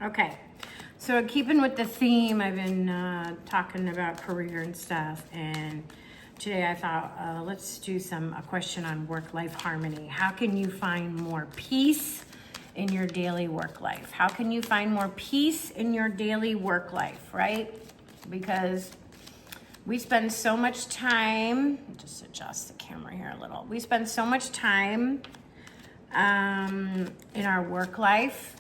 Okay, so keeping with the theme, I've been talking about career and stuff, and today I thought let's do a question on work-life harmony. How can you find more peace in your daily work life? How can you find more peace in your daily work life, right? Because we spend so much time, just adjust the camera here a little. We spend so much time in our work life,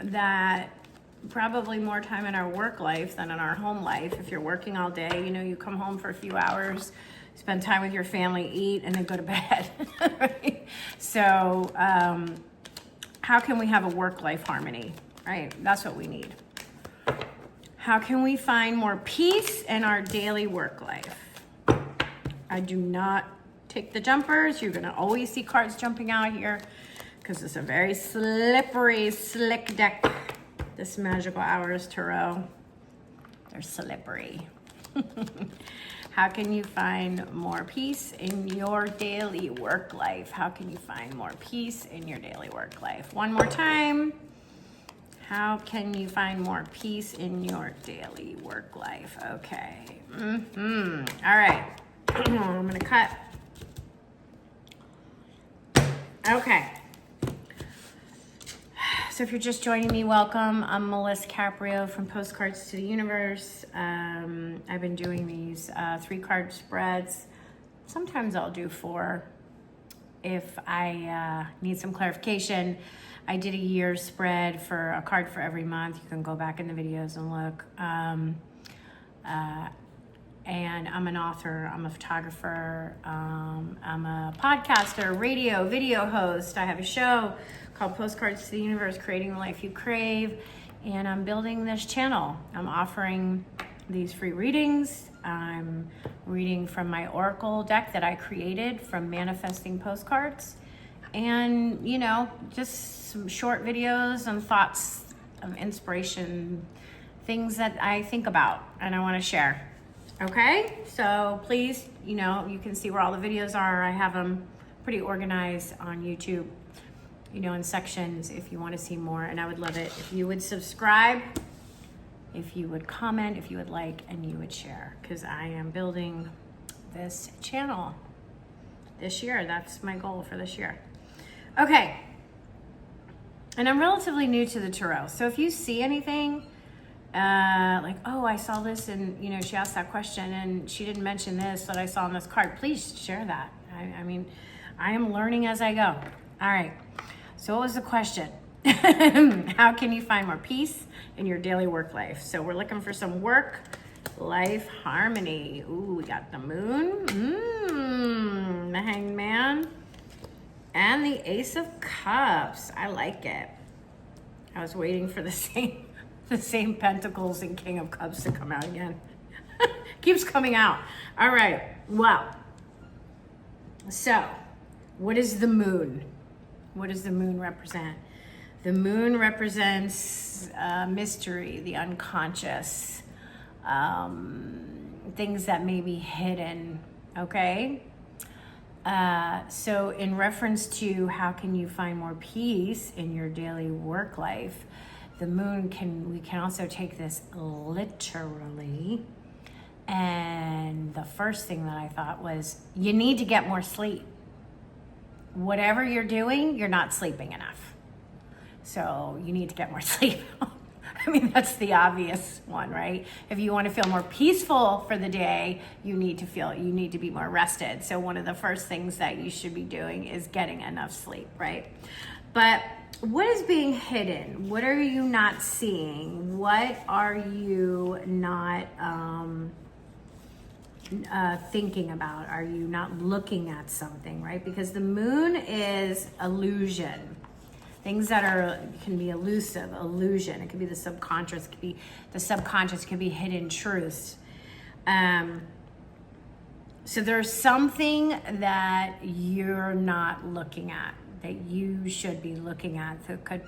that probably more time in our work life than in our home life. If you're working all day, you know, you come home for a few hours, spend time with your family, eat, and then go to bed. Right? So how can we have a work-life harmony, right? That's what we need. How can we find more peace in our daily work life? I do not take the jumpers. You're gonna always see cards jumping out here because it's a very slippery, slick deck. This Magical Hours Tarot, they're slippery. How can you find more peace in your daily work life? How can you find more peace in your daily work life? One more time. How can you find more peace in your daily work life? Okay. All right. I'm gonna cut. Okay. So if you're just joining me, welcome. I'm Melissa 𝐶𝐿 from Postcards to the Universe. I've been doing these 3-card spreads. Sometimes I'll do 4 if I need some clarification. I did a year spread for a card for every month. You can go back in the videos and look. And I'm an author, I'm a photographer, I'm a podcaster, radio, video host. I have a show called Postcards to the Universe, Creating the Life You Crave, and I'm building this channel. I'm offering these free readings. I'm reading from my Oracle deck that I created from manifesting postcards, and you know, just some short videos and thoughts of inspiration, things that I think about and I want to share. Okay, so please, you know, you can see where all the videos are. I have them pretty organized on YouTube, you know, in sections if you want to see more. And I would love it if you would subscribe, if you would comment, if you would like, and you would share, because I am building this channel this year. That's my goal for this year. Okay, and I'm relatively new to the tarot. So if you see anything, like, oh, I saw this and, you know, she asked that question and she didn't mention this that I saw on this card, please share that. I mean, I am learning as I go. All right. So what was the question? How can you find more peace in your daily work life? So we're looking for some work-life harmony. Ooh, we got the Moon, the Hanged Man, and the Ace of Cups. I like it. I was waiting for the same Pentacles and King of Cups to come out again. Keeps coming out. All right, well, so what is the Moon? What does the Moon represent? The Moon represents mystery, the unconscious, things that may be hidden, okay? So in reference to how can you find more peace in your daily work life, the Moon we can also take this literally. And the first thing that I thought was, you need to get more sleep. Whatever you're doing, you're not sleeping enough. So you need to get more sleep. I mean, that's the obvious one, right? If you want to feel more peaceful for the day, you need to be more rested. So one of the first things that you should be doing is getting enough sleep, right? But what is being hidden? What are you not seeing? What are you not thinking about? Are you not looking at something, right? Because the Moon is illusion. Things that can be elusive, illusion. It could be the subconscious. It could be hidden truths. So there's something that you're not looking at, that you should be looking at, that could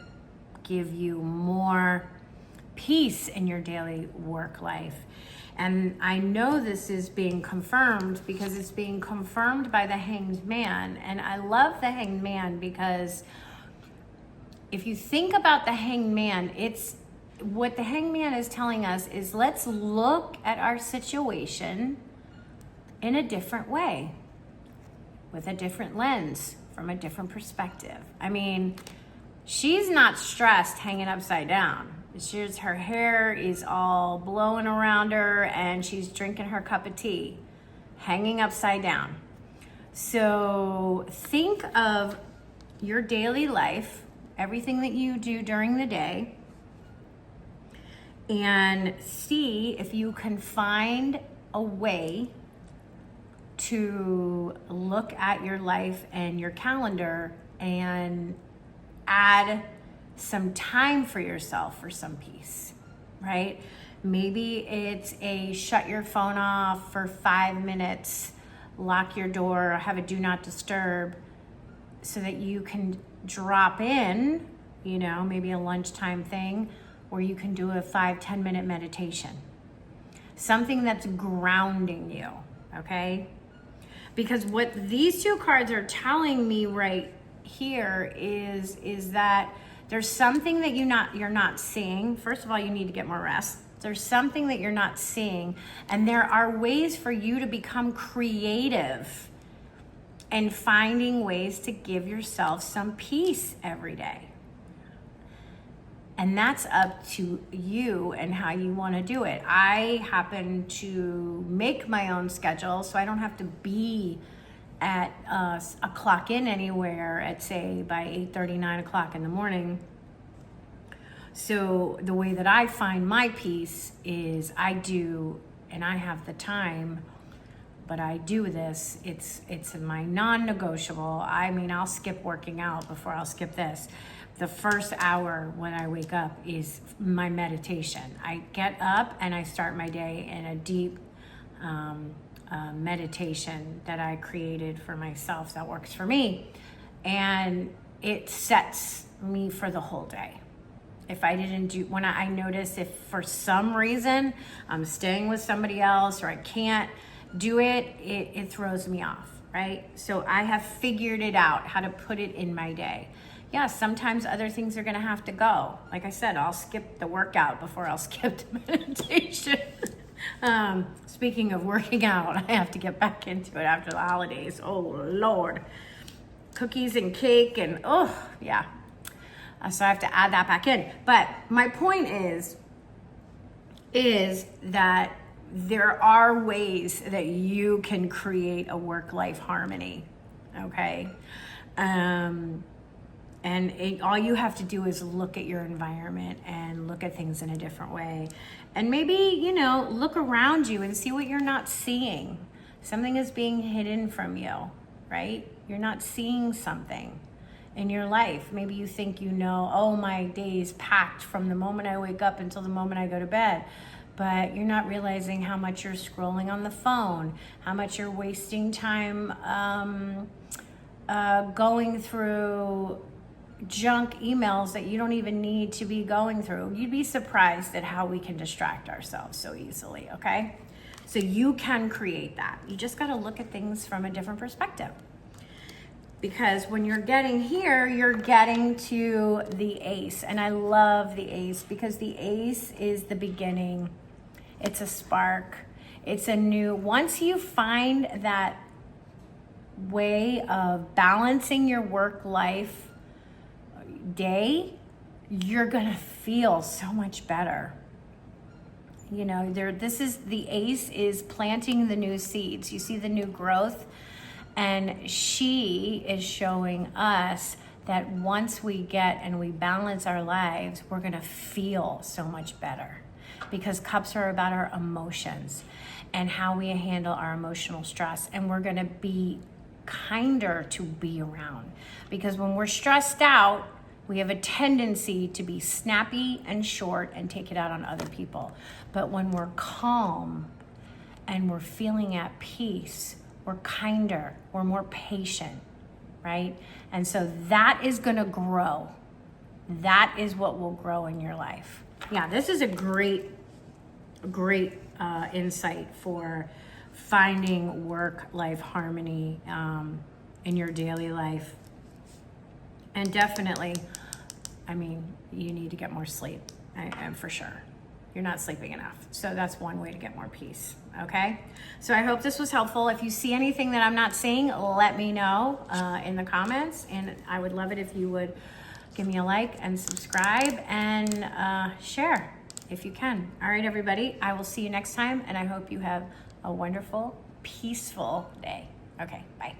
give you more peace in your daily work life. And I know this is being confirmed because it's being confirmed by the Hanged Man. And I love the Hanged Man because if you think about the Hanged Man, it's what the hangman is telling us is let's look at our situation in a different way, with a different lens, from a different perspective. I mean, she's not stressed hanging upside down. Her hair is all blowing around her and she's drinking her cup of tea, hanging upside down. So think of your daily life, everything that you do during the day, and see if you can find a way to look at your life and your calendar and add some time for yourself for some peace, right? Maybe it's a shut your phone off for 5 minutes, lock your door, have a do not disturb, so that you can drop in, maybe a lunchtime thing, or you can do a 5-10 minute meditation. Something that's grounding you, okay? Because what these two cards are telling me right here is that there's something that you're not seeing. First of all, you need to get more rest. There's something that you're not seeing, and there are ways for you to become creative and finding ways to give yourself some peace every day. And that's up to you and how you want to do it. I happen to make my own schedule, so I don't have to be at a clock in anywhere at, say, by 8:30, 9 o'clock in the morning. So the way that I find my peace is I have the time, but I do this. It's my non-negotiable. I mean, I'll skip working out before I'll skip this. The first hour when I wake up is my meditation. I get up and I start my day in a deep meditation that I created for myself that works for me. And it sets me for the whole day. If I didn't do, when I notice if for some reason I'm staying with somebody else or I can't do it, it throws me off, right? So I have figured it out how to put it in my day. Yeah, sometimes other things are gonna have to go. Like I said, I'll skip the workout before I'll skip the meditation. Speaking of working out, I have to get back into it after the holidays. Oh Lord. Cookies and cake and yeah. So I have to add that back in. But my point is that there are ways that you can create a work-life harmony, okay? All you have to do is look at your environment and look at things in a different way. And maybe, look around you and see what you're not seeing. Something is being hidden from you, right? You're not seeing something in your life. Maybe you think my day is packed from the moment I wake up until the moment I go to bed. But you're not realizing how much you're scrolling on the phone, how much you're wasting time going through junk emails that you don't even need to be going through. You'd be surprised at how we can distract ourselves so easily, okay? So you can create that. You just got to look at things from a different perspective. Because when you're getting here, you're getting to the ace. And I love the ace because the ace is the beginning. It's a spark. It's a new, once you find that way of balancing your work-life day, you're gonna feel so much better. The ace is planting the new seeds. You see the new growth? And she is showing us that once we get and we balance our lives, we're gonna feel so much better. Because cups are about our emotions and how we handle our emotional stress. And we're gonna be kinder to be around. Because when we're stressed out, we have a tendency to be snappy and short and take it out on other people. But when we're calm and we're feeling at peace, we're kinder, we're more patient, right? And so that is gonna grow. That is what will grow in your life. Yeah, this is a great insight for finding work-life harmony in your daily life. And definitely, you need to get more sleep. and for sure. You're not sleeping enough. So that's one way to get more peace, okay? So I hope this was helpful. If you see anything that I'm not seeing, let me know in the comments. And I would love it if you would give me a like and subscribe and share if you can. All right, everybody, I will see you next time, and I hope you have a wonderful, peaceful day. Okay, bye.